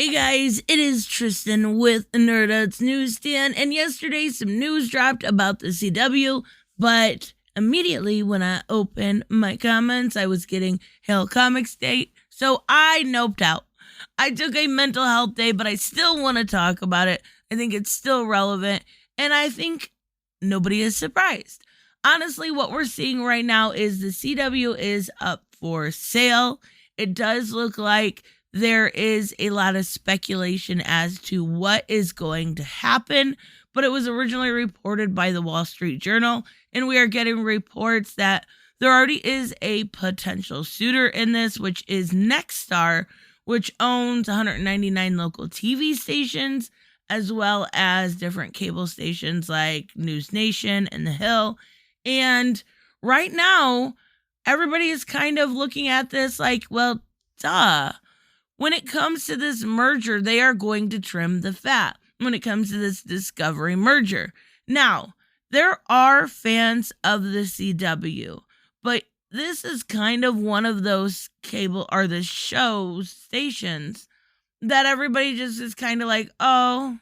Hey guys, it is Tristan with Nerdouts Newsstand, and yesterday some news dropped about the CW, but immediately when I opened my comments, I was getting Hail Comics Day, so I noped out. I took a mental health day, but I still want to talk about it. I think it's still relevant, and I think nobody is surprised. Honestly, what we're seeing right now is the CW is up for sale. It does look like there is a lot of speculation as to what is going to happen, but it was originally reported by the Wall Street Journal, and we are getting reports that there already is a potential suitor in this, which is Nexstar, which owns 199 local TV stations, as well as different cable stations like NewsNation and The Hill. And right now, everybody is kind of looking at this like, well, duh. When it comes to this merger, they are going to trim the fat when it comes to this Discovery merger. Now, there are fans of the CW, but this is kind of one of those cable or the show stations that everybody just is kind of like, oh,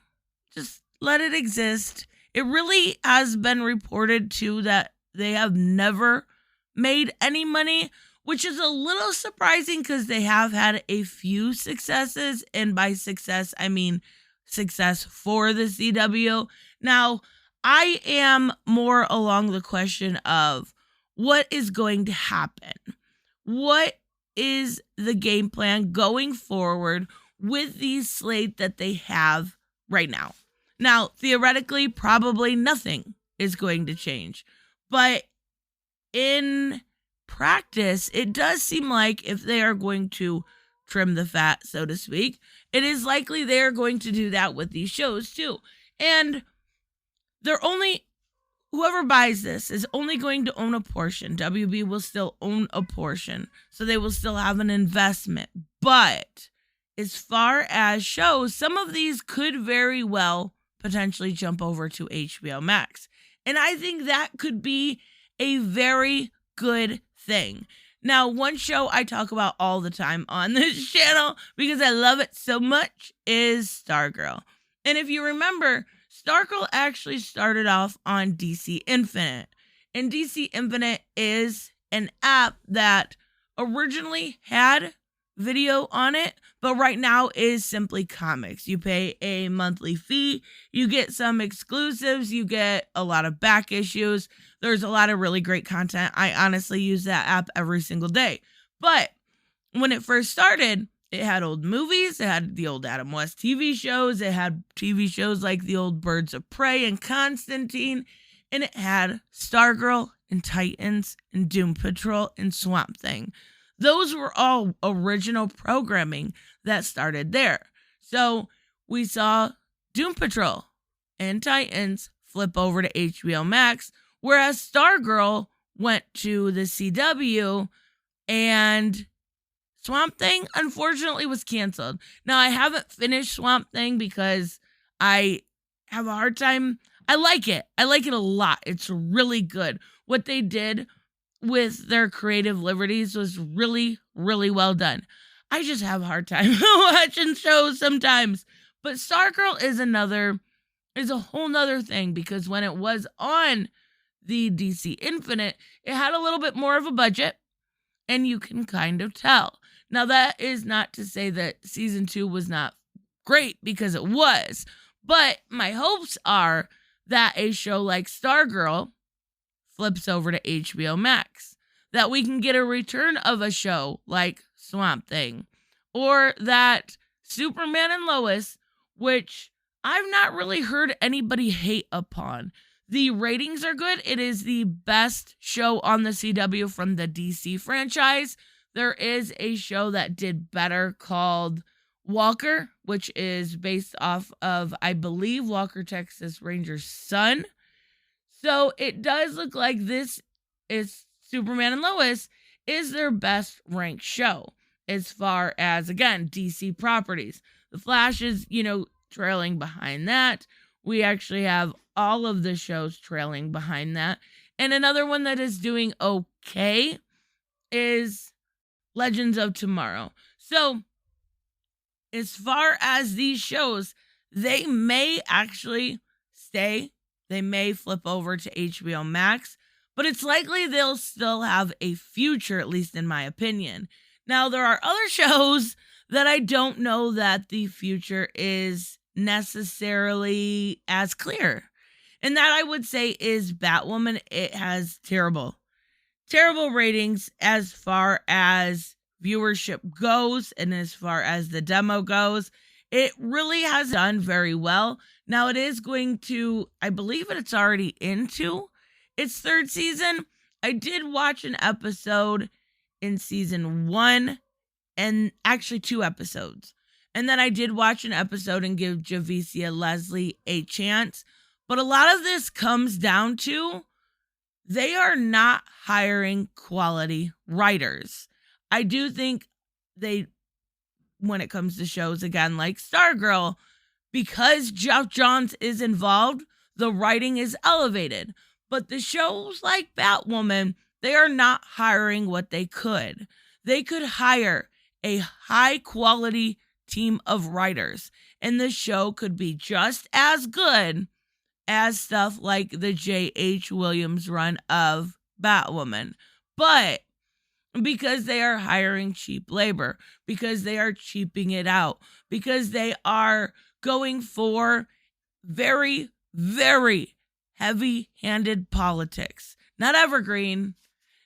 just let it exist. It really has been reported too that they have never made any money, which is a little surprising because they have had a few successes, and by success, I mean success for the CW. Now, I am more along the question of what is going to happen? What is the game plan going forward with the slate that they have right now? Now, theoretically, probably nothing is going to change, but in practice, it does seem like if they are going to trim the fat, so to speak, it is likely they are going to do that with these shows too. And whoever buys this is only going to own a portion. WB will still own a portion, so they will still have an investment. But as far as shows, some of these could very well potentially jump over to HBO Max. And I think that could be a very good thing. Now, one show I talk about all the time on this channel because I love it so much is Stargirl. And if you remember, Stargirl actually started off on DC Infinite. And DC Infinite is an app that originally had video on it, but right now is simply comics. You pay a monthly fee, you get some exclusives, you get a lot of back issues. There's a lot of really great content. I honestly use that app every single day. But when it first started, it had old movies, it had the old Adam West TV shows, it had TV shows like the old Birds of Prey and Constantine, and it had Stargirl and Titans and Doom Patrol and Swamp Thing. Those were all original programming that started there. So we saw Doom Patrol and Titans flip over to HBO Max, whereas Stargirl went to the CW, and Swamp Thing, unfortunately, was canceled. Now, I haven't finished Swamp Thing because I have a hard time. I like it. I like it a lot. It's really good. What they did with their creative liberties was really, really well done. I just have a hard time watching shows sometimes. But Stargirl is a whole nother thing, because when it was on the DC Infinite, it had a little bit more of a budget, and you can kind of tell. Now, that is not to say that season 2 was not great, because it was. But my hopes are that a show like Stargirl flips over to HBO Max, that we can get a return of a show like Swamp Thing, or that Superman and Lois, which I've not really heard anybody hate upon. The ratings are good. It is the best show on the CW from the DC franchise. There is a show that did better called Walker, which is based off of, I believe, Walker, Texas Ranger's son. So it does look like this is Superman and Lois is their best ranked show as far as, again, DC properties. The Flash is, trailing behind that. We actually have all of the shows trailing behind that. And another one that is doing okay is Legends of Tomorrow. So as far as these shows, they may actually stay. They may flip over to HBO Max, but it's likely they'll still have a future, at least in my opinion. Now, there are other shows that I don't know that the future is necessarily as clear. And that I would say is Batwoman. It has terrible ratings as far as viewership goes and as far as the demo goes. It really has done very well. Now it is going to, I believe it's already into its third season. I did watch an episode in season 1 and actually 2 episodes. And then I did watch an episode and give Javicia Leslie a chance. But a lot of this comes down to they are not hiring quality writers. I do think when it comes to shows, again, like Stargirl, because Jeff Johns is involved, the writing is elevated. But the shows like Batwoman, they are not hiring what they could. They could hire a high-quality team of writers, and the show could be just as good as stuff like the J.H. Williams run of Batwoman. But because they are hiring cheap labor, because they are cheaping it out, because they are going for very, very heavy-handed politics. Not evergreen,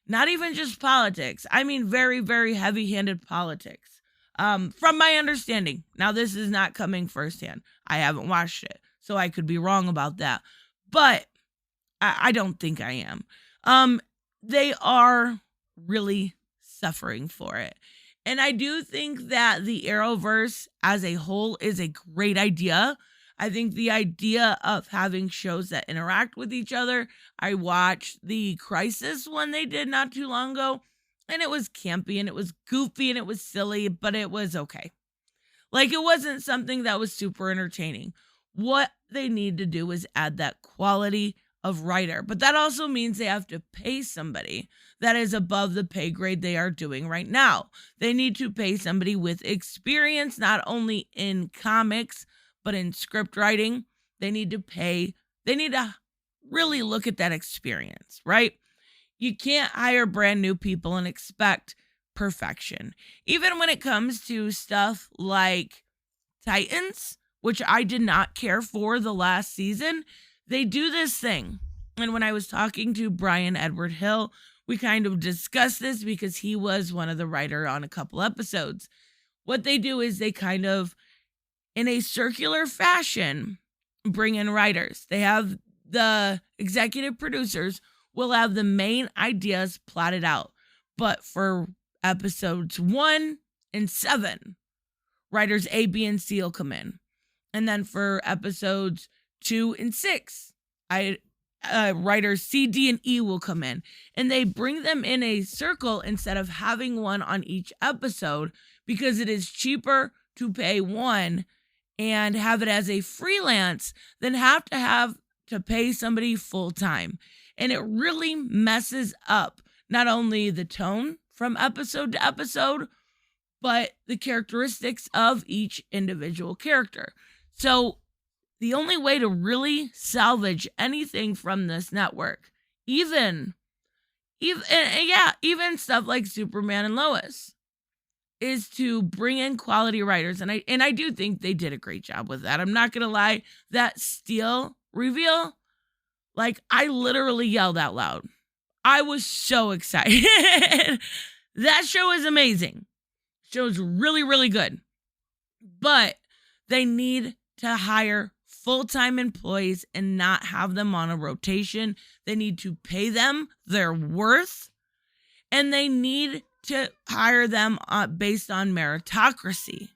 not even just politics. I mean very, very heavy-handed politics. From my understanding. Now, this is not coming firsthand. I haven't watched it, so I could be wrong about that. But I don't think I am. They are really suffering for it. And I do think that the Arrowverse as a whole is a great idea. I think the idea of having shows that interact with each other. I watched the Crisis one they did not too long ago, and it was campy and it was goofy and it was silly, but it was okay. Like, it wasn't something that was super entertaining. What they need to do is add that quality of writer. But that also means they have to pay somebody that is above the pay grade they are doing right now. They need to pay somebody with experience, not only in comics, but in script writing. They need to really look at that experience, right? You can't hire brand new people and expect perfection. Even when it comes to stuff like Titans, which I did not care for the last season, they do this thing. And when I was talking to Brian Edward Hill, we kind of discussed this because he was one of the writers on a couple episodes. What they do is they kind of, in a circular fashion, bring in writers. They have the executive producers will have the main ideas plotted out. But for episodes 1 and 7, writers A, B, and C will come in. And then for episodes 2 and 6, writers C, D, and E will come in. And they bring them in a circle instead of having one on each episode, because it is cheaper to pay one and have it as a freelance than have to pay somebody full time. And it really messes up not only the tone from episode to episode, but the characteristics of each individual character. So the only way to really salvage anything from this network, even stuff like Superman and Lois, is to bring in quality writers. And I do think they did a great job with that. I'm not going to lie. That Steel reveal, like, I literally yelled out loud. I was so excited. That show is amazing. Show's really, really good. But they need to hire full-time employees and not have them on a rotation. They need to pay them their worth, and they need to hire them based on meritocracy.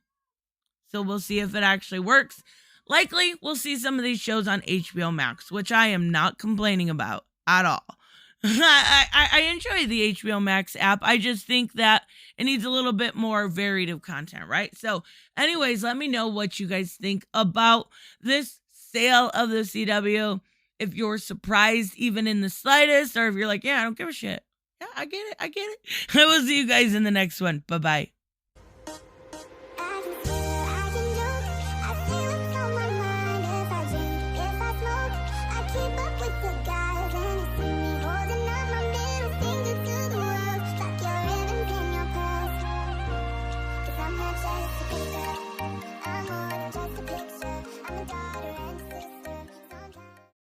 So we'll see if it actually works. Likely, we'll see some of these shows on HBO Max, which I am not complaining about at all. I enjoy the HBO Max app. I just think that it needs a little bit more varied of content, right? So anyways, let me know what you guys think about this sale of the CW. If you're surprised even in the slightest, or if you're like, yeah, I don't give a shit. Yeah, I get it. I will see you guys in the next one. Bye-bye.